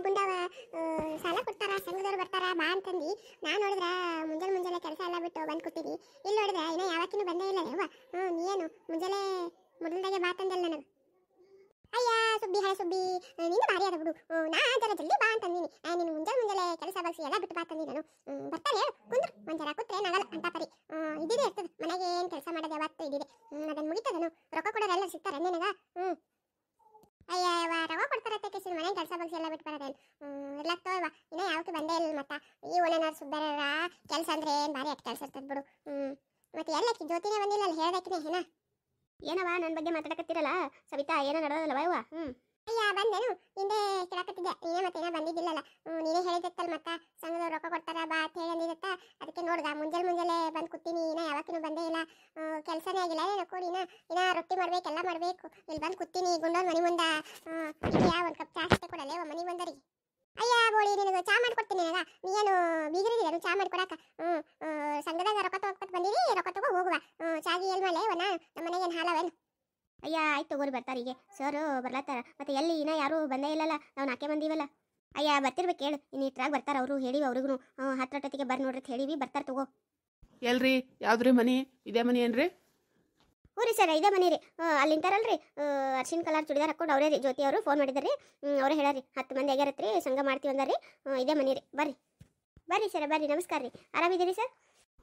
ಗುಂಡವ ಸಾಲ ಕೊಡ್ತಾರ ಸಂಘದವ್ರು ಬರ್ತಾರ ಬಾ ಅಂತಂದು ನಾನು ನೋಡಿದ್ರ ಮುಂಜಾನೆ ಕೆಲಸ ಎಲ್ಲ ಬಿಟ್ಟು ಬಂದು ಕೂತೀನಿ. ಇಲ್ಲಿ ನೋಡಿದ್ರ ಇನ್ನೂ ಯಾವತ್ತಿನೂ ಬಂದೇ ಇಲ್ಲ ಅವ್ವ. ನೀನು ಮುಂಜಾನೆ ಮೊದಲದಾಗೆ ಬಾ ತಂದಲ್ಲ ನನಗೆ. ಅಯ್ಯ ಸುಬ್ಬಿ ಹಾಯ್ ಸುಬ್ಬಿ ನೀನು ಭಾರಿ ಅದ ಬಿಡು. ನಾ ಜರ ಜಲ್ದಿ ಬಾ ಅಂತಂದೀನಿ. ನೀನು ಮುಂಜಾನೆ ಕೆಲಸ ಬಗ್ಸಿ ಎಲ್ಲ ಬಿಟ್ಟು ಬಾ ತಂದಿ ನಾನು. ಬರ್ತಾರೆ ಹೇಳು ಕುಂದ್ರು ಒಂದು ಜರ ಕೂತ್ರೆ ನಗಲ್ಲ ಅಂತ ಪರಿ ಇದ್ದಿದೆ ಇರ್ತದೆ ಮನೆಗೆ ಏನು ಕೆಲಸ ಮಾಡೋದು ಯಾವತ್ತು ಇದ್ದಿದೆ. ಅದನ್ನು ಮುಗಿತದನು ರೊಕ್ಕ ಕೊಡೋರೆಲ್ಲ ಸಿಗ್ತಾರೆ ನಿನಗ. ಅಯ್ಯ ರೊಕ್ಕ ಕೊಡ್ತಾರತ್ತೆ ಕಿಸಿನ ಮನೆ ಕೆಲಸ ಬಗ್ಸಿ ಎಲ್ಲ ಬಿಟ್ಟು ಬರೋದೇನು ಇರ್ಲತ್ತೋಯ್ವ. ಇನ್ನೂ ಯಾವಕ್ಕೆ ಬಂದೇ ಇಲ್ಲ ಮತ್ತ ಈ ಓನೇನಾರು ಸುಬ್ಬರ ಕೆಲಸ ಅಂದ್ರೆ ಏನು ಭಾರಿ ಅಟ್ ಕೆಲಸ ಇರ್ತದೆ ಬಿಡು. ಮತ್ತೆ ಎಲ್ಲಕ್ಕಿ ಜ್ಯೋತಿನೇ ಬಂದಿಲ್ಲ ಅಲ್ಲಿ ಹೇಳ್ಬೇಕಿನೇ ಏನ ಏನವ ನನ್ನ ಬಗ್ಗೆ ಮಾತಾಡಕತ್ತಿರಲ್ಲ ಸವಿತಾ ಏನೋ ನಡೆದಲ್ಲವ ಇವ. ಅಯ್ಯ ಬಂದೇನು ಹಿಂದೆ ಕೇಳಕತ್ತಿದ್ದೆ ನೀನೇ ಮತ್ತೇನೋ ಬಂದಿದ್ದಿಲ್ಲಲ್ಲ. ನೀನೇ ಹೇಳಿದತ್ತಲ್ಲ ಮತ್ತ ಸಂಘದವ್ರು ರೊಕ್ಕ ಕೊಡ್ತಾರ ಬಾ ಅಂತ ಹೇಳಿ ಅಂದಿದತ್ತ. ಅದಕ್ಕೆ ನೋಡ್ದ ಮುಂಜಾನೆ ಬಂದು ಕೂತೀನಿ. ಇನ್ನೂ ಯಾವತ್ತಿನೂ ಬಂದೇ ಇಲ್ಲ. ಕೆಲಸನೇ ಆಗಿಲ್ಲ ಏನಕ್ಕೋ ಇನ್ನ ರೊಟ್ಟಿ ಮಾಡ್ಬೇಕು ಎಲ್ಲ ಮಾಡಬೇಕು. ಇಲ್ಲಿ ಬಂದು ಕೂತೀನಿ ಗುಂಡೋನ್ ಮನೆ ಮುಂದೆ. ಒಂದು ಕಪ್ ಚಾ ಅಷ್ಟೇ ಕೊಡಲ್ಲ ಮನೆ ಬಂದರಿಗೆ. ಅಯ್ಯ ಬೋಳಿ ನಿನಗೆ ಚಾ ಮಾಡಿಕೊಡ್ತೀನಿ ನನಗ. ನೀನು ಬೀಗರಿದ್ದೀರ ಚಾ ಮಾಡಿಕೊಡಕ. ಸಂಘದಾಗ ರೊಕ್ಕ ತಗೋಕೊಟ್ಟು ಬಂದಿರಿ ರೊಕ್ಕ ತಗೋ ಹೋಗುವ. ಚಾಗಿ ಎಲ್ಲಿ ಮಾಡಲೇ ನಮ್ಮ ಮನೆಗೆ ಏನು ಹಾಲವೇನು. ಅಯ್ಯ ಆಯ್ತು ತಗೋರಿ ಬರ್ತಾರೆ ಈಗ ಸರ್ ಬರ್ಲತ್ತಾರ. ಮತ್ತೆ ಎಲ್ಲಿ ಇನ್ನೂ ಯಾರೂ ಬಂದೇ ಇಲ್ಲಲ್ಲ ನಾವು ನಾಲ್ಕೇ ಬಂದೀವಲ್ಲ. ಅಯ್ಯ ಬರ್ತಿರ್ಬೇಕು ಹೇಳು ಇನ್ನು ಇಟ್ರಾಗ ಬರ್ತಾರೆ ಅವರು ಹೇಳಿವಿ ಅವ್ರಿಗೂ 10 ಬರ್ರಿ ನೋಡ್ರಿ ಹೇಳಿವಿ ಬರ್ತಾರೆ ತಗೋ. ಎಲ್ರಿ ಯಾವ್ದ್ರಿ ಮನಿ ಇದೇ ಮನಿ ಏನ್ರಿ? ಹ್ಞೂ ರೀ ಸರ್ ಇದೇ ಮನೆ ರೀ. ಅಲ್ಲಿ ನಿಂತಾರಲ್ರಿ ಅರ್ಶಿನ ಕಲರ್ ಚುಡಿದಾರ್ ಹಾಕೊಂಡು ಅವರೇ ರೀ ಜ್ಯೋತಿ ಅವರು ಫೋನ್ ಮಾಡಿದಾರೆ ರೀ. ಅವರೇ ಹೇಳಾರಿ 10 ಮಂದಿ ಆಗ್ಯಾರತ್ರಿ ಸಂಘ ಮಾಡ್ತೀವಿ ಅಂದಾರಿ. ಇದೇ ಮನೆ ರೀ ಬರ್ರಿ ಸರ್ ಬರ್ರಿ ನಮಸ್ಕಾರ ರೀ. ಆರಾಮಿದ್ದೀರಿ ಸರ್?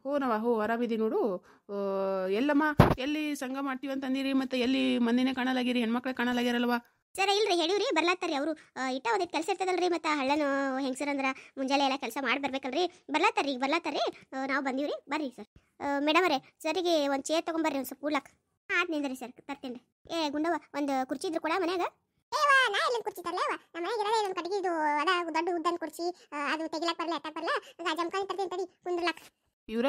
ಹ್ಞೂ ಆರಾಮಿದಿ ನೋಡು. ಎಲ್ಲಮ್ಮ ಎಲ್ಲಿ ಸಂಘ ಮಾಡ್ತೀವಿ ಅಂತ ಅಂದಿರಿ ಮತ್ತೆ ಎಲ್ಲಿ ಮಂದಿನೇ ಕಾಣಲಾಗಿರಿ ಹೆಣ್ಮಕ್ಳು ಕಾಣಲಾಗ್ಯಾರಲ್ವಾ? ಸರ್ ಇಲ್ರಿ ಹೇಳಿವ್ರಿ ಬರ್ಲಾತ್ತಾರಿ ಅವರು. ಇಟ್ಟ ಒಂದಿಟ್ಟು ಕೆಲಸ ಇರ್ತದಲ್ರಿ ಮತ್ತೆ ಹಳ್ಳನು ಹೆಂಗಸರಂದ್ರ ಮುಂಜಾನೆ ಎಲ್ಲ ಕೆಲಸ ಮಾಡಿ ಬರ್ಬೇಕಲ್ರಿ. ಬರ್ಲಾತ್ತಾರಿ ಈಗ ಬರ್ಲಾತ್ತಾರಿ. ನಾವು ಬಂದೀವ್ರಿ ಬರ್ರಿ ಸರ್. ಮೇಡಮ್ ಅವರೇ ಸರಿಗೆ ಒಂದು ಚೇರ್ ತೊಗೊಂಬರ್ರಿ ಒಂದು ಸ್ವಲ್ಪ ಕೂಡ್ಲಕ್ಕ. ಆಯ್ತು ನಿಂದ್ರಿ ಸರ್ ತರ್ತೀನಿ ರೀ. ಗುಂಡವ್ವ ಒಂದು ಕುರ್ಚಿ ಇದ್ರು ಕೂಡ ಮನ್ಯಾಗ. ನಾ ಎಲ್ಲಿ ಕುರ್ಚಿ ತರಲೇವ ನಮ್ಮ ಮನೆಗೆ ಇರೋದೇ ಒಂದು ಕಟ್ಟಿಗೆ ಅದ ದೊಡ್ಡ ಉದ್ದನ್ ಕುರ್ಚಿ. ಅದು ತೆಗಿಲಕ್ ಬರಲ್ಲ ಎಟ್ಟಕ್ ಬರಲ್ಲ. ಜಮ್ಕಾನಿ ತರ್ತೀನಿ ತಡಿ ಕುಂದ್ರಲಕ್. ಇವ್ರ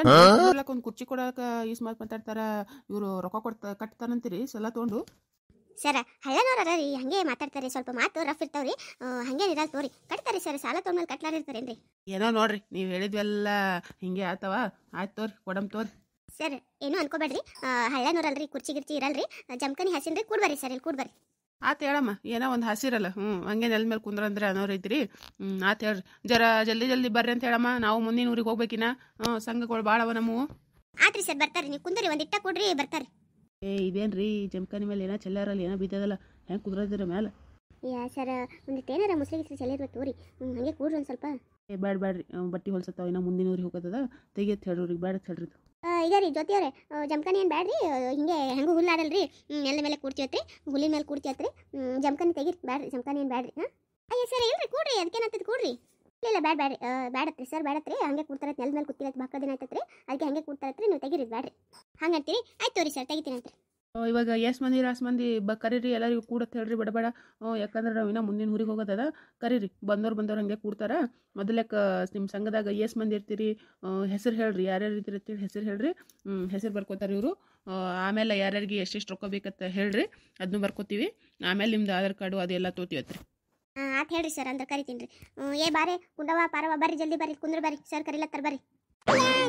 ಒಂದು ಕುರ್ಚಿ ಕೊಡಕ ಈಸ್ ಮಾತಾಡ್ತಾರ. ಇವರು ರೊಕ್ಕ ಕಟ್ತಾರಂತೀರಿ ಸಲ ತೊಗೊಂಡು. ಸರ್ ಹಳ್ಳನವ್ರ ರೀ ಹಂಗೆ ಮಾತಾಡ್ತಾರೆ ಸ್ವಲ್ಪ ಮಾತು ರಫ್ ಇರ್ತಾವ್ರಿ. ಹಂಗೆ ಇರಲ್ಲ ತೋರಿ ಕಟ್ತಾರೆ ಸರ್ ಸಾಲ ತೊಗೊಂಡ್ಮೇಲೆ ಕಟ್ಲಾರ ಇರ್ತಾರೇನ್ರಿ. ಏನೋ ನೋಡ್ರಿ ನೀವು ಹೇಳಿದ್ವೆಲ್ಲ ಹಿಂಗೆ ಆತವ. ಆಯ್ತು ತೋರಿ ಕೊಡಮ್ ತೋರಿ. ಸರ್ ಏನು ಅನ್ಕೋಬೇಡ್ರಿ. ಹಳ್ಳನೂರಲ್ರಿ ಕುರ್ಚಿ ಗಿರ್ಚಿ ಇರಲ್ರಿ. ಜಮ್ಕನಿ ಹಸಿನ್ರಿ ಕೂಡ್ಬರ್ರಿ ಸರ್ ಇಲ್ಲಿ ಕೂಡ್ಬರ್ರಿ. ಆತು ಹೇಳಮ್ಮ ಏನೋ ಒಂದು ಹಸಿರಲ್ಲ. ಹಂಗೆ ನೆಲ ಮೇಲೆ ಕುಂದ್ರಂದ್ರೆ ಅನ್ನೋರು ಐತ್ರಿ. ಆತು ಹೇಳ್ರಿ ಜರ ಜಲ್ದಿ ಬರ್ರಿ ಅಂತ ಹೇಳಮ್ಮ. ನಾವು ಮುಂದಿನ ಊರಿಗೆ ಹೋಗ್ಬೇಕಿನ. ಸಂಘಗಳು ಭಾಳ ಅವ ನಮ್ಮವು. ಆತ್ರಿ ಸರ್ ಬರ್ತಾರೆ ನೀವು ಕುಂದ್ರಿ ಒಂದು ಇಟ್ಟ ಕೊಡ್ರಿ ಬರ್ತಾರೆ. ಇದೇನ್ರಿ ಜಮ್ಕನಿ ಮೇಲೆ ಏನೋ ಚೆಲ್ಲಾರಲ್ಲಿ ಏನೋ ಬಿದ್ದದಲ್ಲ ಹೆಂಗೆ ಕುದ್ರದಿರ ಮೇಲೆ? ಸರ್ ಒಂದಿಟ್ಟು ಏನಾರ ಮುಸ್ಲಿಗಿಸ್ರಿ ಚೆಲ್ಲಿರ್ಬೇಕು ತೋರಿ. ಹಂಗೆ ಕೂಡ್ರಿ ಒಂದು ಸ್ವಲ್ಪ. ಬ್ಯಾಡ್ರಿ ಬಟ್ಟೆ ಹೊಲ್ಸತ್ತಾವ ಇನ್ನು ಮುಂದಿನ ಊರಿಗೆ ಹೋಗೋದದ ತೆಗಿಯತ್ ಹೇಳ್ರಿ ಬ್ಯಾಡ ಹೇಳ್ರಿ. ಈಗ ರೀ ಜ್ಯೋತಿ ಅವರೇ ಜಮ್ಕನಿ ಏನು ಬ್ಯಾಡ್ರಿ. ಹಿಂಗೆ ಹೆಂಗೂ ಹುಲ್ಲಾಡಲ್ರಿ ನೆಲ ಮೇಲೆ ಕೂಡ್ತೀವತ್ರಿ ಹುಲ್ಲಿನ ಮೇಲೆ ಕೂಡ್ತೀವತ್ರಿ. ಜಮ್ಕನಿ ತೆಗಿರಿ ಬ್ಯಾಡ್ರಿ ಜಮ್ಕನಿ ಏನು ಬ್ಯಾಡ್ರಿ. ಅಯ್ಯ ಸರ್ ಇಲ್ರಿ ಕೂಡ್ರಿ ಅದಕ್ಕೇನತ್ತದ ಕೂಡ್ರಿ. ಇಲ್ಲ ಬ್ಯಾಡತ್ರಿ ಸರ್ ಬ್ಯಾಡತ್ರಿ. ಹಂಗೆ ಕೂಡ್ತಾರತ್ ನೆಲದ ಮೇಲೆ ಕೂತಿರತ್ತೆ ಬಾಕ ದಿನ ಆಯ್ತತ್ರಿ. ಅದಕ್ಕೆ ಹಂಗೆ ಕೂಡ್ತಾರತ್ರಿ ನೀವು ತೆಗಿರಿ ಬ್ಯಾಡ್ರಿ. ಹಂಗೆ ಅಂತೀರಿ ಆಯ್ತು ತೋರಿ ಸರ್ ತೆಗಿತೀನಿ ಅಂತ್ರಿ. ಇವಾಗ ಎಷ್ಟು ಮಂದಿ ರಾಸ್ ಮಂದಿ ಕರೀರಿ ಎಲ್ಲರಿಗೂ ಕೂಡತ್ ಹೇಳ್ರಿ ಬೇಡ. ಯಾಕಂದ್ರೆ ನಾವು ಇನ್ನೂ ಮುಂದಿನ ಊರಿಗೆ ಹೋಗೋದದ. ಕರೀರಿ ಬಂದವ್ರು ಹಂಗೆ ಕೂಡ್ತಾರ. ಮೊದಲಕ್ಕೆ ನಿಮ್ಮ ಸಂಘದಾಗ ಎಷ್ಟು ಮಂದಿ ಇರ್ತೀರಿ ಹೆಸರು ಹೇಳ್ರಿ. ಯಾರ್ಯಾರು ಇರ್ತೀರಿ ಹೆಸರು ಹೇಳ್ರಿ. ಹೆಸರು ಬರ್ಕೋತಾರೆ ಇವರು. ಆಮೇಲೆ ಯಾರ್ಯಾರಿಗೆ ಎಷ್ಟೆಷ್ಟು ರೊಕ್ಕ ಬೇಕಂತ ಹೇಳ್ರಿ ಅದನ್ನು ಬರ್ಕೋತೀವಿ. ಆಮೇಲೆ ನಿಮ್ದು ಆಧಾರ್ ಕಾರ್ಡು ಅದೆಲ್ಲ ತೋತೀವತ್ರಿ. ಆಯ್ತು ಹೇಳ್ರಿ ಸರ್ ಅಂದ್ರೆ ಕರಿತೀನಿ ರೀ. ಬಾರೆ ಕುಂಡವ ಪಾರವ ಬರ್ರಿ ಜಲ್ದಿ ಬರ್ರಿ ಕುಂದ್ರ ಬರ್ರಿ ಸರ್ ಕರಿಲತ್ತಾರ ಬರ್ರಿ.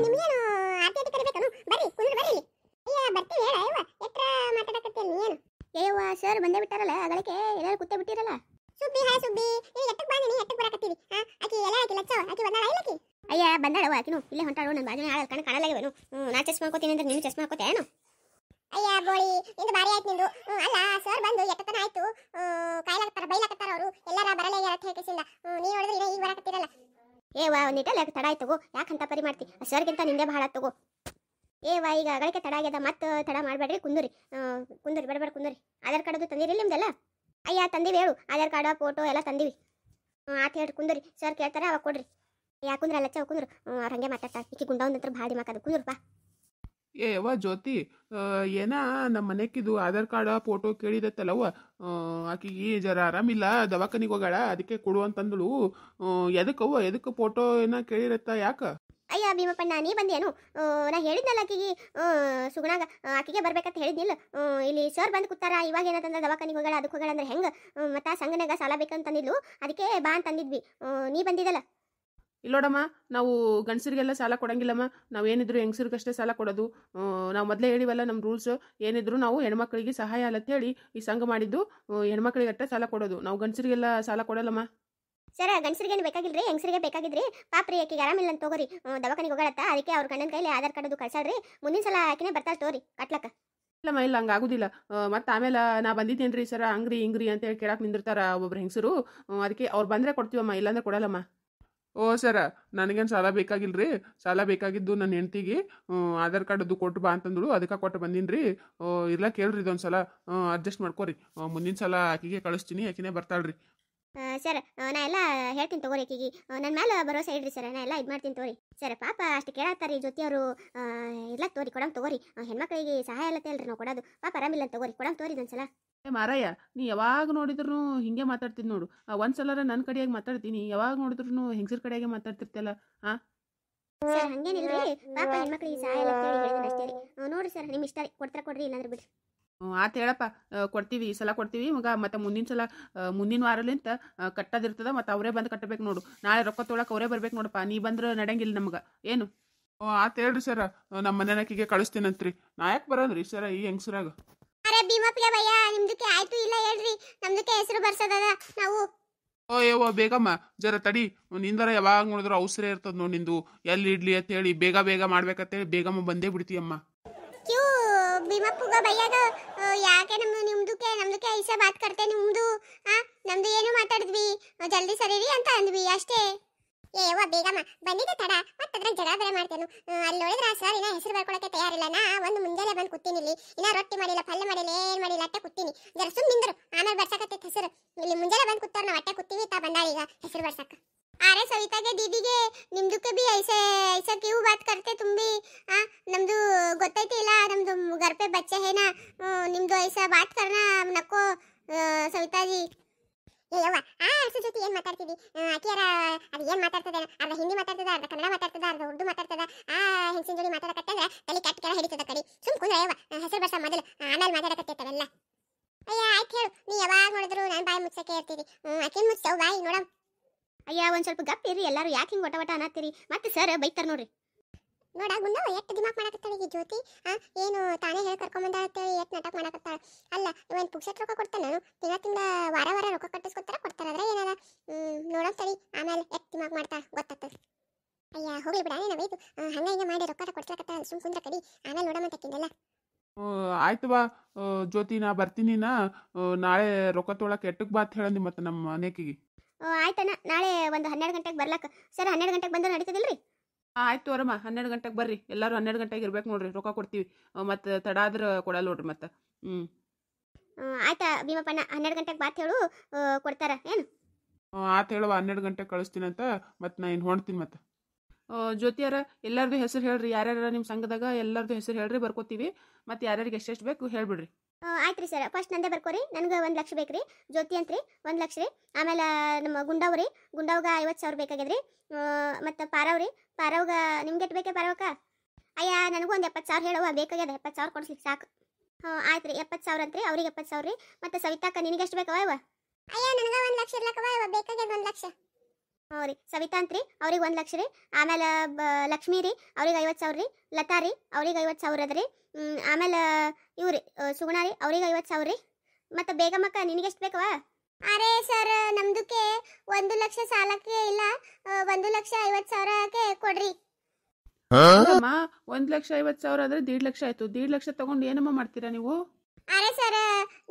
ನಿಮ್ಗೇನು ಆಟಿ ಕರಿಬೇಕನು ಬರ್ರಿ ಕುಂದ್ರ ಬರ್ರಿ. ಅಯ್ಯ ಬರ್ತೀವಿ ಹೇಳ ಎಟ್ರ ಮಾತಾಡಕತ್ತೀಯ ನೀನು. ಏವ ಸರ್ ಬಂದೇ ಬಿಟ್ಟಾರಲ್ಲ ಅಗಳಕ್ಕೆ ಎಲ್ಲರೂ ಕೂತೇ ಬಿಟ್ಟಿರಲ್ಲ. ಸುಬ್ಬಿ ಹಾಯ್ ಸುಬ್ಬಿ ನೀ ಎಟ್ಟಕ್ಕೆ ಬಂದಿ ಎಟ್ಟಕ್ಕೆ ಬರಕತ್ತೀವಿ. ಆಕಿ ಎಲ್ಲ ಆಕಿ ಲಚ್ಚ ಆಕಿ ಬಂದಾಳ ಇಲ್ಲಕಿ. ಅಯ್ಯ ಬಂದಾಳವ ಆಕಿನು ಇಲ್ಲೇ ಹೊಂಟಾಳು. ನನ್ನ ಬಾಜು ಆಳ ಕಣ್ಣು ಕಾಣಲಾಗಿವನು. ನಾ ಚಸ್ಮಾ ಹಾಕೋತೀನಿ ಅಂದ್ರೆ ನೀನು ಚಸ್ಮಾ ಹಾಕೋತೆ ಏನು? ಅಯ್ಯ ಬೋಳಿ ನಿಂದು ಬಾರಿ ಆಯ್ತು ನಿಂದು. ಅಲ್ಲ ಸರ್ ಬಂದು ಎಟ್ಟತನ ಆಯ್ತು ಕಾಯ್ಲಾಕತ್ತಾರ ಬೈಲಾಕತ್ತಾರ ಅವರು ಎಲ್ಲಾರ ಬರಲ್ಲ ಯಾರ ಹೇಳ್ಕಿಸಿಲ್ಲ. ನೀ ನೋಡಿದ್ರೆ ಈಗ ಬರಕತ್ತೀರಲ್ಲ. ಏವಾ ಒಂದಿಟ್ಟಲ್ಲ ತಡ ಆಯ್ತು ತಗೋ. ಯಾಕಂತ ಪರಿ ಮಾಡ್ತಿ ಸರ್ಗಿಂತ ನಿಂದೆ ಭಾಳ ತಗೋ. ಏವಾ ಈಗ ಅಗಳಕ್ಕೆ ತಡ ಆಗ್ಯದ ಮತ್ತೆ ತಡ ಮಾಡಬೇಡ್ರಿ ಕುಂದ್ರಿ ಬೇಡ ಕುಂದ್ರಿ. ಆಧಾರ್ ಕಾರ್ಡ್ ಅದು ತಂದಿರಿ ನಿಮ್ದೆಲ್ಲ? ಅಯ್ಯ ತಂದಿವಿ ಹೇಳು ಆಧಾರ್ ಕಾರ್ಡ್ ಫೋಟೋ ಎಲ್ಲ ತಂದಿವಿ. ಆತ ಹೇಳ್ರಿ ಕುಂದ್ರಿ ಸರ್ ಕೇಳ್ತಾರೆ ಅವಾಗ ಕೊಡ್ರಿ. ಯಾಕಂದ್ರೆ ಅಲ್ಲ ಚೌ ಕುಂದ್ರು ಅವ್ರು ಹಂಗೆ ಮಾತಾಡ್ತಾರೆ. ಈಕಿ ಗುಂಡವಂದ ಹತ್ರ ಭಾಳ ಮಾತಾಡೋದು ಕುಂದ್ರು ಬಾ. ಜ್ಯೋತಿ ಏನ ನಮ್ಮ ಮನೆಕಿದು ಆಧಾರ್ ಕಾರ್ಡ್ ಫೋಟೋ ಕೇಳಿದತ್ತಲ್ಲವ. ಆಕಿಗೆ ಜರ ಆರಾಮಿಲ್ಲ ದವಾಖಾನಿಗೆ ಹೋಗಾಳ ಅದಕ್ಕೆ ಕೊಡು ಅಂತಂದಳು. ಎದಕ್ಕೆ ಫೋಟೋ ಏನ ಕೇಳಿರತ್ತ ಯಾಕ? ಅಯ್ಯ ಭೀಮಪ್ಪಣ್ಣ ನೀ ಬಂದೇನು? ನಾ ಹೇಳಿದ್ನಲ್ಲ ಆಕಿಗೆ ಸುಗುಣಾಗ ಆಕಿಗೆ ಬರ್ಬೇಕಂತ ಹೇಳಿದ್ನಿಲ್ಲ. ಇಲ್ಲಿ ಸರ್ ಬಂದು ಕೂತಾರ ಇವಾಗ ಏನಂತಂದ್ರೆ ದವಾಖಾನಿಗೆ ಹೋಗಾಳ ಅದಕ್ಕೆ ಹೋಗಾಳ ಅಂದ್ರೆ ಹೆಂಗೆ ಮತ್ತೆ ಸಂಘನಾಗ ಸಾಲ ಬೇಕಂತಂದಿದ್ಲು ಅದಕ್ಕೆ ಬಾ ಅಂತಂದಿದ್ವಿ. ನೀ ಬಂದಿದ್ದಲ್ಲ. ಇಲ್ಲೋಡಮ್ಮ ನಾವು ಗಂಡಸರಿಗೆಲ್ಲ ಸಾಲ ಕೊಡಂಗಿಲ್ಲಮ್ಮ. ನಾವು ಏನಿದ್ರು ಹೆಂಗಸರಿಗಷ್ಟೇ ಸಾಲ ಕೊಡೋದು. ನಾವು ಮೊದಲೇ ಹೇಳಿವಲ್ಲ ನಮ್ಮ ರೂಲ್ಸ್ ಏನಿದ್ರು ನಾವು ಹೆಣ್ಮಕ್ಳಿಗೆ ಸಹಾಯ ಅಲ್ಲಂತ ಹೇಳಿ ಈ ಸಂಘ ಮಾಡಿದ್ದು. ಹೆಣ್ಮಕ್ಳಿಗಷ್ಟೇ ಸಾಲ ಕೊಡೋದು. ನಾವು ಗಂಡಸರಿಗೆಲ್ಲ ಸಾಲ ಕೊಡಲ್ಲಮ್ಮ. ಸರ ಗಂಡಸರಿಗೇನು ಬೇಕಾಗಿಲ್ರಿ ಹೆಂಗಸರಿಗೆ ಬೇಕಾಗಿದ್ರಿ ಪಾಪ್ರಿ ಆಕಿಗೆ ಆರಾಮಿಲ್ಲ ಅಂತ ತಗೋರಿ ದವಾಖಾನಿಗೆ ಹೋಗಳತ್ತ ಅದಕ್ಕೆ ಅವ್ರ ಗಂಡನ ಕೈಲಿ ಆಧಾರ್ ಕಾರ್ಡ್ ಅದು ಕಳ್ಸಾಡ್ರಿ ಮುಂದಿನ ಸಲ ಆಕಿನೇ ಬರ್ತಾಳೆ ತಗೋರಿ ಕಟ್ಲಕ್ಕ. ಇಲ್ಲಮ್ಮ ಇಲ್ಲ ಹಂಗೆ ಆಗೋದಿಲ್ಲ. ಮತ್ತು ಆಮೇಲೆ ನಾ ಬಂದಿದ್ದೇನೆ ರೀ ಸರ ಹಂಗ್ರಿ ಹಿಂಗ್ರಿ ಅಂತೇಳಿ ಕೇಳಕ್ಕೆ ನಿಂದಿರ್ತಾರ ಒಬ್ಬೊಬ್ರು ಹೆಂಗಸರು. ಅದಕ್ಕೆ ಅವ್ರು ಬಂದರೆ ಕೊಡ್ತೀವಮ್ಮ, ಇಲ್ಲಾಂದ್ರೆ ಕೊಡಲ್ಲಮ್ಮ. ಓ ಸರ, ನನಗೇನು ಸಾಲ ಬೇಕಾಗಿಲ್ರಿ. ಸಾಲ ಬೇಕಾಗಿದ್ದು ನನ್ನ ಹೆಂಡ್ತಿಗೆ ಆಧಾರ್ ಕಾರ್ಡ್ ಅದು ಕೊಟ್ಟು ಬಾ ಅಂತಂದಳು, ಅದಕ್ಕೆ ಕೊಟ್ಟು ಬಂದೀನಿ ರೀ. ಇಲ್ಲ ಕೇಳ್ರಿ ಇದೊಂದು ಸಲ ಅಡ್ಜಸ್ಟ್ ಮಾಡ್ಕೊರಿ. ಮುಂದಿನ ಸಲ ಆಕಿಗೆ ಕಳಿಸ್ತೀನಿ, ಆಕಿನೇ ಬರ್ತಾಳ್ರಿ. ಸರ್ ನಾ ಎಲ್ಲ ಹೇಳ್ತೀನಿ ತಗೋರಿ ಆಕಿಗೆ. ನನ್ನ ಮೇಲೆ ಭರೋಸೆ ಇಡ್ರಿ ಸರ್, ನಾ ಎಲ್ಲ ಇದು ಮಾಡ್ತೀನಿ ತಗೋರಿ. ಸರ್ ಪಾಪ ಅಷ್ಟು ಕೇಳತ್ತಾರಿ ಜೊತೆಯವರು ಇರ್ಲಕ್ಕೆ ತಗೋರಿ, ಕೊಡಂಗೆ ತಗೋರಿ. ಹೆಣ್ಮಕ್ಳಿಗೆ ಸಹಾಯ ಅಲ್ಲತ್ತೆ ಅಲ್ರಿ ನಾವು ಕೊಡೋದು. ಪಾಪ ಆರಾಮಿಲ್ಲ ಅಂತ ತಗೋರಿ, ಕೊಡಂಗೆ ತಗೋರಿ ಇದೊಂದು ಸಲ. ಮಾರಯ್ಯ, ನೀ ಯಾವಾಗ ನೋಡಿದ್ರು ಹಿಂಗೆ ಮಾತಾಡ್ತೀನಿ ನೋಡು. ಒಂದು ಸಲ ನನ್ನ ಕಡೆಯಾಗಿ ಮಾತಾಡ್ತೀನಿ, ಯಾವಾಗ ನೋಡಿದ್ರು ಹೆಂಗಸ್ರ ಕಡೆಯಾಗೆ ಮಾತಾಡ್ತಿರ್ತಲ್ಲ. ಹಾಂ ಸರ್ ಹಂಗೇನಿಲ್ರಿ, ಪಾಪ ಹೆಣ್ಮಕ್ಳಿಗೆ ಸಹಾಯ ಅಲ್ಲ ಅಂತ ಹೇಳಿ ಹೇಳಿದ್ರೆ ಅಷ್ಟೇ ರೀ. ನೋಡ್ರಿ ಸರ್ ನಿಮ್ಮ ಇಷ್ಟ ರೀ, ಕೊಡ್ತಾರ ಕೊಡ್ರಿ, ಇಲ್ಲಾಂದ್ರೆ ಬಿಡ್ರಿ. ಆತು ಹೇಳಪ್ಪ, ಕೊಡ್ತೀವಿ ಈ ಸಲ ಕೊಡ್ತೀವಿ ಮಗ. ಮತ್ತು ಮುಂದಿನ ಸಲ ಮುಂದಿನ ವಾರಲಿಂತ ಕಟ್ಟೋದಿರ್ತದ, ಮತ್ತು ಅವರೇ ಬಂದು ಕಟ್ಟಬೇಕು ನೋಡು. ನಾಳೆ ರೊಕ್ಕ ತೊಗೊಳಕ್ಕೆ ಅವರೇ ಬರ್ಬೇಕು ನೋಡಪ್ಪ, ನೀ ಬಂದ್ರೆ ನಡೆಯಂಗಿಲ್ಲ ನಮ್ಗೆ ಏನು. ಆತು ಹೇಳ್ರಿ ಸರ, ನಮ್ಮ ಮನೆನಾಕಿಗೆ ಕಳಿಸ್ತೀನಂತ್ರಿ. ನಾ ಯಾಕೆ ಬರೋದ್ರಿ ಸರ ಈ ಹೆಂಗಸ್ರಾಗ? ಅರೆ ಭೀಮಪ್ಪಿಗೆ ಭಯ್ಯ, ನಿಮ್ದಕ್ಕೆ ಆಯ್ತು ಇಲ್ಲ ಹೇಳ್ರಿ, ನಮ್ದಕ್ಕೆ ಹೆಸರು ಬರ್ಸೋದದ ನಾವು. ಓ ಯವ್ವ ಬೇಗಮ್ಮ, ಜರ ತಡಿ. ನಿಂದರ ಯಾವಾಗ ನೋಡಿದ್ರು ಅವಸರ ಇರ್ತದ ನೋಡಿ ನಿಂದು. ಎಲ್ಲಿ ಇಡ್ಲಿ ಅಂತ ಹೇಳಿ ಬೇಗ ಬೇಗ ಮಾಡ್ಬೇಕಂತೇಳಿ ಬೇಗಮ್ಮ ಬಂದೇ ಬಿಡ್ತೀಯಮ್ಮ. ಕ್ಯೂ ಭೀಮಪ್ಪಗ ಭಯ್ಯಾಗ ಯಾಕೆ ನಮ್ದಕ್ಕೆ ಐಸಾ ಬಾತ್ ಕರ್ತೆ ನಿಮ್ದು. ನಮ್ದು ಏನು ಮಾತಾಡಿದ್ವಿ, ಜಲ್ದಿ ಸರಿರಿ ಅಂತ ಅಂದ್ವಿ ಅಷ್ಟೇ. ಏವ ಬೇಗಮ್ಮ ಬಂದಿದ್ದೆ ತಡ, ಮತ್ತೆ ಅದ್ರಾಗ ಜಗಳ ಬೇರೆ ಮಾಡ್ತೇನು. ಅಲ್ಲಿ ನೋಡಿದ್ರ ಸರ್ ಇನ್ನ ಹೆಸರು ಬರ್ಕೊಳಕ್ಕೆ ತಯಾರಿಲ್ಲ. ನಾ ಒಂದು ಮುಂಜಾನೆ ಬಂದು ಕೂತೀನಿ ಇಲ್ಲಿ, ಇನ್ನ ರೊಟ್ಟಿ ಮಾಡಿಲ್ಲ, ಪಲ್ಯ ಮಾಡಿಲ್ಲ, ಏನ್ ಮಾಡಿಲ್ಲ, ಅಟ್ಟೆ ಕೂತೀನಿ. ಜರ ಸುಮ್ ನಿಂದ್ರು, ಆಮೇಲೆ ಬರ್ಸಕತ್ತೈತೆ ಹೆಸರು. ಇಲ್ಲಿ ಮುಂಜಾನೆ ಬಂದು ಕೂತಾರ, ನಾವು ಅಟ್ಟೆ ಕೂತೀವಿ, ತಾ ಬಂದಾಳ ಈಗ ಹೆಸರು ಬರ್ಸಕ್ಕ. अरे सविताಗೆ दीदीಗೆ ನಿಮ್ದುಕ್ಕೆ भी ऐसे ऐसा क्यों बात करते तुम भी? ನಮ್ದು ಗೊತ್ತೈತಿ ಇಲ್ಲ, ನಮ್ದು घर पे बच्चे है ना, ನಿಮ್ದು ऐसा बात करना नको सविता जी. ಯವ್ವ ಸುಜಾತಿ ಏನ್ ಮಾತಾಡ್ತಿದ್ದಿ? ಆಕಿಯರ ಅದು ಏನ್ ಮಾತಾಡ್ತದ, ಅರ್ಧ ಹಿಂದಿ ಮಾತಾಡ್ತದ, ಅರ್ಧ ಕನ್ನಡ ಮಾತಾಡ್ತದ, ಅರ್ಧ ಉರ್ದು ಮಾತಾಡ್ತದ. ಹೆಂಗಸಿನ ಜೋಡಿ ಮಾತಾಡಕತ್ತಂದ್ರ ತಲೆ ಕೆಟ್ಟ ಹಿಡಿತದ ಕಡಿ. ಸುಮ್ ಕುಂದ್ರ ಯವ್ವ, ಹೆಸರು ಬರ್ಸ ಮೊದಲು, ಆಮೇಲೆ ಮಾತಾಡಕತ್ತಿರ್ತಾರಲ್ಲ. ಅಯ್ಯ ಆಯ್ತು ಹೇಳು, ನೀ ಯಾವಾಗ ನೋಡಿದ್ರು ನಾನು ಬಾಯಿ ಮುಚ್ಚಕ್ಕೆ ಇರ್ತೀರಿ. ಆಕಿನ್ ಮುಚ್ಚವ್ ಬಾಯಿ ನೋಡಮ್. ಅಯ್ಯ ಒಂದ್ ಸ್ವಲ್ಪ ಗಪ್ ಇರ್ರಿ, ಎಲ್ಲಾರು ಯಾಕೆ ಹಿಂಗೆ ವಟ ವಟ ಅನ್ನತ್ತೀರಿ? ಮತ್ತೆ ಸರ್ ಬೈತಾರ ನೋಡ್ರಿ. ನೋಡ ಗುಂಡವ ಎಷ್ಟು ದಿಮಾಕ್ ಮಾಡಕತ್ತಾಳ ಈ ಜ್ಯೋತಿ. ಏನು ತಾನೇ ಹೇಳಿ ಕರ್ಕೊಂಬಂದಾಳ ಅಂತೇಳಿ ಎಷ್ಟು ನಾಟಕ ಮಾಡಕತ್ತಾಳ. ಅಲ್ಲ ಇವನ್ ಪುಕ್ಸೆಟ್ ರೊಕ್ಕ ಕೊಡ್ತಾನ, ತಿಂಗಳ ವಾರ ವಾರ ರೊಕ್ಕ ಕಟ್ಟಿಸ್ಕೊತಾರ ಕೊಡ್ತಾರ. ಅದ್ರ ಏನದ ನೋಡಮ್ ತಡಿ, ಆಮೇಲೆ ಎಷ್ಟು ದಿಮಾಕ್ ಮಾಡ್ತಾಳ ಗೊತ್ತಾಗ್ತದ. ಅಯ್ಯ ಹೋಗ್ಲಿ ಬಿಡ, ಏನ ಬೈದು ಹಂಗ ಹಿಂಗ ಮಾಡಿ ರೊಕ್ಕ ಕೊಡ್ಸ್ಲಕತ್ತಾಳ. ಸುಮ್ ಕುಂದ್ರ ಕಡಿ, ಆಮೇಲೆ ನೋಡಮ್ ಅಂತಕ್ಕಿಂದಲ್ಲ. ಆಯ್ತು ಬಾ ಜ್ಯೋತಿ, ನಾ ಬರ್ತೀನಿ. ನಾಳೆ ರೊಕ್ಕ ತೊಗೊಳಕ್ಕೆ ಎಟ್ಟಕ್ಕೆ ಬಾತ್ ಹೇಳಂದಿ ಮತ್ತೆ ನಮ್ಮ ಮನೆಕಿಗೆ. ಆಯ್ತಣ್ಣ, ನಾಳೆ ಒಂದು 12 ಗಂಟೆಗೆ ಬರ್ಲಕ್ಕ. ಸರ್ 12 ಗಂಟೆಗೆ ಬಂದ್ರೆ ನಡೀತದಿಲ್ರಿ? ಆಯ್ತು ಅವರಮ್ಮ, 12 ಗಂಟೆಗೆ ಬರ್ರಿ. ಎಲ್ಲರೂ 12 ಗಂಟೆಗೆ ಇರ್ಬೇಕು ನೋಡ್ರಿ, ರೊಕ್ಕ ಕೊಡ್ತೀವಿ. ಮತ್ತು ತಡ ಆದ್ರೆ ಕೊಡಲ್ಲ ನೋಡ್ರಿ ಮತ್ತೆ. ಆಯ್ತಾ ಭೀಮಪ್ಪಣ್ಣ, 12 ಗಂಟೆಗೆ ಬಾತ್ ಹೇಳು, ಕೊಡ್ತಾರ ಏನು? ಆತು ಹೇಳುವ, 12 ಗಂಟೆಗೆ ಕಳಿಸ್ತೀನಿ ಅಂತ. ಮತ್ತು ನಾ ಇನ್ನು ಹೊಣ್ತೀನಿ ಮತ್ತೆ. ಜ್ಯೋತಿಯರ ಎಲ್ಲರದು ಹೆಸರು ಹೇಳ್ರಿ, ಯಾರ್ಯಾರ ನಿಮ್ಮ ಸಂಘದಾಗ ಎಲ್ಲರದು ಹೆಸರು ಹೇಳ್ರಿ, ಬರ್ಕೋತೀವಿ. ಮತ್ತು ಯಾರ್ಯಾರಿಗೆ ಎಷ್ಟೆಷ್ಟು ಬೇಕು ಹೇಳ್ಬಿಡ್ರಿ. ಆಯ್ತು ರೀ ಸರ್, ಫಸ್ಟ್ ನಂದೇ ಬರ್ಕೋರಿ. ನನಗೆ 1 ಲಕ್ಷ ಬೇಕು ರೀ. ಜ್ಯೋತಿ ಅಂತ್ರಿ 1 ಲಕ್ಷ ರೀ. ಆಮೇಲೆ ನಮ್ಮ ಗುಂಡವ್ರಿ, ಗುಂಡವ್ಗ 50,000 ಬೇಕಾಗ್ಯದ್ರಿ. ಮತ್ತು ಪಾರವ್ರಿ, ಪಾರವ್ಗ ನಿಮ್ಗೆ ಎಷ್ಟು ಬೇಕೇ ಪಾರವಕ್ಕ? ಅಯ್ಯ ನನಗೂ ಒಂದು 70,000 ಹೇಳುವ ಬೇಕಾಗ್ಯದ. 70,000 ಕೊಡ್ಸ್ಲಿಕ್ಕೆ ಸಾಕು. ಆಯ್ತು ರೀ, 70,000 ಅಂತ್ರಿ, ಅವ್ರಿಗೆ 70,000 ರೀ. ಮತ್ತು ಸವಿತಾಕ್ಕ ನಿನಗೆ ಎಷ್ಟು ಬೇಕವ ಇವ? ಅಯ್ಯ ನನಗೆ 1 ಲಕ್ಷ ಇರ್ಲಕ್ಕವ ಇವ, ಬೇಕಾಗ್ಯದ 1 ಲಕ್ಷ. ಹ್ಞೂ ರೀ, ಸವಿತಾ ಅಂತ್ರಿ ಅವ್ರಿಗೆ 1 ಲಕ್ಷ ರೀ. ಆಮೇಲೆ ಲಕ್ಷ್ಮೀ ರೀ, ಅವ್ರಿಗೆ 50,000 ರೀ. ಲತಾ ರೀ, ಅವ್ರಿಗೆ 50,000 ಅದ ರೀ. ಆಮೇಲೆ ಇವ್ರಿ ಸುಗುಣ ರೀ, ಅವ್ರಿಗೆ 50,000 ರೀ. ಮತ್ತು ಬೇಗಮ್ಮಕ್ಕ ನಿನಗೆ ಎಷ್ಟು ಬೇಕವ? ಅರೆ ಸರ್, ನಮ್ದಕ್ಕೆ 1 ಲಕ್ಷ ಸಾಲಕ್ಕೆ ಇಲ್ಲ, 1,50,000ಕ್ಕೆ ಕೊಡ್ರಿ. ಅಮ್ಮ 1,50,000 ಆದರೆ 1.5 ಲಕ್ಷ ಆಯ್ತು. 1.5 ಲಕ್ಷ ತಗೊಂಡು ಏನಮ್ಮ ಮಾಡ್ತೀರಾ ನೀವು? अरे सर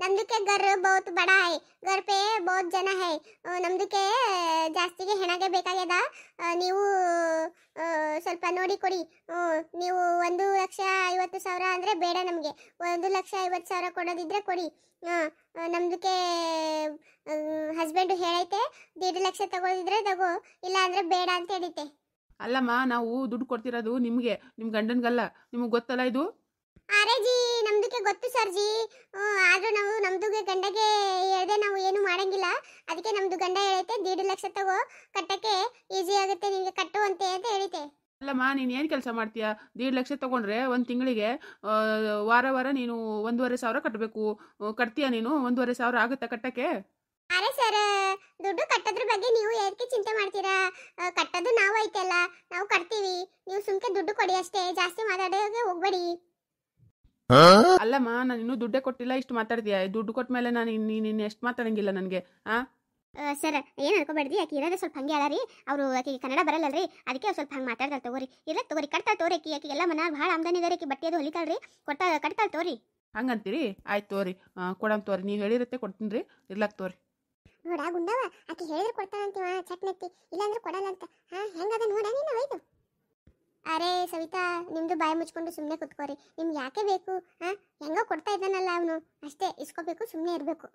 ನಮ್ದಕ್ಕೆ घर बहुत बड़ा है, घर पे बहुत ಜನ है. ನಮ್ದಕ್ಕೆ ಜಾಸ್ತಿಗೆ ಹೆಣಗೆ ಬೇಕಾಗ್ಯದ. ನೀವು ಸ್ವಲ್ಪ ನೋಡಿ ಕೊಡಿ. ನೀವು 1,50,000 ಅಂದರೆ ಬೇಡ ನಮಗೆ. 1,50,000 ಕೊಡೋದಿದ್ರೆ ಕೊಡಿ. ನಮ್ದಕ್ಕೆ ಹಸ್ಬೆಂಡ್ ಹೇಳೈತೆ 1.5 ಲಕ್ಷ ತಗೋದಿದ್ರೆ ತಗೋ, ಇಲ್ಲ ಅಂದರೆ ಬೇಡ ಅಂತ ಹೇಳಿತೆ. ಅಲ್ಲಮ್ಮ, ನಾವು ದುಡ್ಡು ಕೊಡ್ತಿರೋದು ನಿಮಗೆ, ನಿಮ್ಮ ಗಂಡನಿಗಲ್ಲ. ನಿಮಗೆ ಗೊತ್ತಲ್ಲ ಇದು? ಅರೆ ಜಿ, ನಮ್ದಕ್ಕೆ ಗೊತ್ತು ಸರ್ ಜಿ. ಆದ್ರೂ ನಾವು ನಮ್ದುಗೆ ಗಂಡಗೆ ಹೇಳ್ದೆ ನಾವು ಏನು ಮಾಡಂಗಿಲ್ಲ. ಅದಕ್ಕೆ ನಮ್ದು ಗಂಡ ಹೇಳೈತೆ 1.5 ಲಕ್ಷ ತಗೋ, ಕಟ್ಟಕ್ಕೆ ಈಸಿ ಆಗುತ್ತೆ ನಿಮಗೆ, ಕಟ್ಟು ಅಂತ ಹೇಳಿತೆ. ಅಲ್ಲಮ್ಮ, ನೀನು ಏನು ಕೆಲಸ ಮಾಡ್ತೀಯಾ? 1.5 ಲಕ್ಷ ತೊಗೊಂಡ್ರೆ ಒಂದು ತಿಂಗಳಿಗೆ ವಾರ ವಾರ ನೀನು 1,500 ಕಟ್ಟಬೇಕು. ಕಟ್ತೀಯಾ ನೀನು? 1,500 ಆಗುತ್ತಾ ಕಟ್ಟಕ್ಕೆ? ಅರೆ ಸರ್, ದುಡ್ಡು ಕಟ್ಟೋದ್ರ ಬಗ್ಗೆ ನೀವು ಏಕೆ ಚಿಂತೆ ಮಾಡ್ತೀರಾ? ಕಟ್ಟೋದು ನಾವು ಐತೆಲ್ಲ, ನಾವು ಕಟ್ತೀವಿ. ನೀವು ಸುಮ್ಕೆ ದುಡ್ಡು ಕೊಡಿ ಅಷ್ಟೇ, ಜಾಸ್ತಿ ಮಾತಾಡೋಕೆ ಹೋಗ್ಬೇಡಿ. ಅಲ್ಲಮ್ಮ, ನಾನು ಇನ್ನೂ ದುಡ್ಡೇ ಕೊಟ್ಟಿಲ್ಲ, ಇಷ್ಟು ಮಾತಾಡ್ತೀಯ. ದುಡ್ಡು ಕೊಟ್ಟ ಮೇಲೆ ನಾನು ನೀನು ಎಷ್ಟು ಮಾತಾಡಂಗಿಲ್ಲ ನನಗೆ. ಸರ್ ಏನು ಅನ್ಕೋಬೇಡ್ರಿ, ಆಕೆ ಇರೋದೇ ಸ್ವಲ್ಪ ಹಂಗೆ ಅಲ್ಲ ರೀ. ಅವರು ಆಕೆಗೆ ಕನ್ನಡ ಬರಲ್ಲಲ್ರಿ, ಅದಕ್ಕೆ ಅವ್ರು ಸ್ವಲ್ಪ ಹಂಗೆ ಮಾತಾಡ್ತಾರೆ. ತಗೋರಿ ಇರ್ಲಕ್ ತಗೋರಿ, ಕಟ್ತಾಳೆ ತೋರಿ. ಆಕೆ ಎಲ್ಲ ಮನ ಭಾಳ ಆಮ್ದಾನಿ ಇದಾರೆ. ಆಕೆ ಬಟ್ಟೆ ಅದು ಹೊಲಿತಾಳ್ರಿ, ಕಟ್ತಾಳೆ ತೋರಿ. ಹಂಗಂತೀರಿ? ಆಯ್ತು ತೋರಿ, ಕೊಡಮ್ ತೋರಿ. ನೀವು ಹೇಳಿರತ್ತೆ ಕೊಡ್ತೀನಿ ರೀ, ಇರ್ಲಾಕ್ ತೋರಿ. ನೋಡ ಗುಂಡವ, ಆಕೆ ಹೇಳಿದ್ರೆ ಕೊಡ್ತಾಳಂತೀವ ಚಟ್ನತ್ತಿ, ಇಲ್ಲಾಂದ್ರೆ ಕೊಡಲ್ಲ ಅಂತ. ಹೆಂಗದ ನೋಡ ನೀನು ಒಯ್ದು. ಅರೆ ಸವಿತಾ, ನಿಮ್ದು ಬಾಯಿ ಮುಚ್ಕೊಂಡು ಸುಮ್ಮನೆ ಕುತ್ಕೋರಿ. ನಿಮ್ಗೆ ಯಾಕೆ ಬೇಕು? ಹೆಂಗೋ ಕೊಡ್ತಾ ಇದ್ದಾನಲ್ಲ ಅವನು, ಅಷ್ಟೇ ಇಸ್ಕೋಬೇಕು, ಸುಮ್ಮನೆ ಇರಬೇಕು.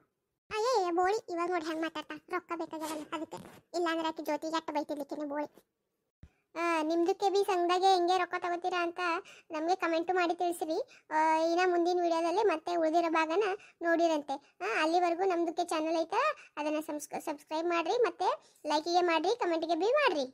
ಅಯ್ಯೇ ಬೋಳಿ, ಇವಾಗ ನೋಡಿ ಹೆಂಗೆ ಮಾತಾಡ್ತಾ, ರೊಕ್ಕ ಬೇಕಾಗಲ್ಲ ಅದಕ್ಕೆ. ಇಲ್ಲಾಂದ್ರೆ ಆಕೆ ಜ್ಯೋತಿಗೆ ಅಟ್ಟ ಬೈತಿರ್ಲಿಕ್ಕೆ ಬೋಳಿ. ನಿಮ್ದಕ್ಕೆ ಬಿ ಸಂಘದಾಗೆ ಹೆಂಗೆ ರೊಕ್ಕ ತಗೋತೀರಾ ಅಂತ ನಮಗೆ ಕಮೆಂಟು ಮಾಡಿ ತಿಳಿಸ್ರಿ. ಇನ್ನು ಮುಂದಿನ ವಿಡಿಯೋದಲ್ಲಿ ಮತ್ತೆ ಉಳಿದಿರೋ ಭಾಗನ ನೋಡಿರಂತೆ. ಅಲ್ಲಿವರೆಗೂ ನಮ್ದಕ್ಕೆ ಚಾನಲ್ ಐತಾ, ಅದನ್ನು ಸಬ್ಸ್ಕ್ರೈಬ್ ಮಾಡಿರಿ, ಮತ್ತು ಲೈಕಿಗೆ ಮಾಡಿರಿ, ಕಮೆಂಟಿಗೆ ಬಿ ಮಾಡಿರಿ.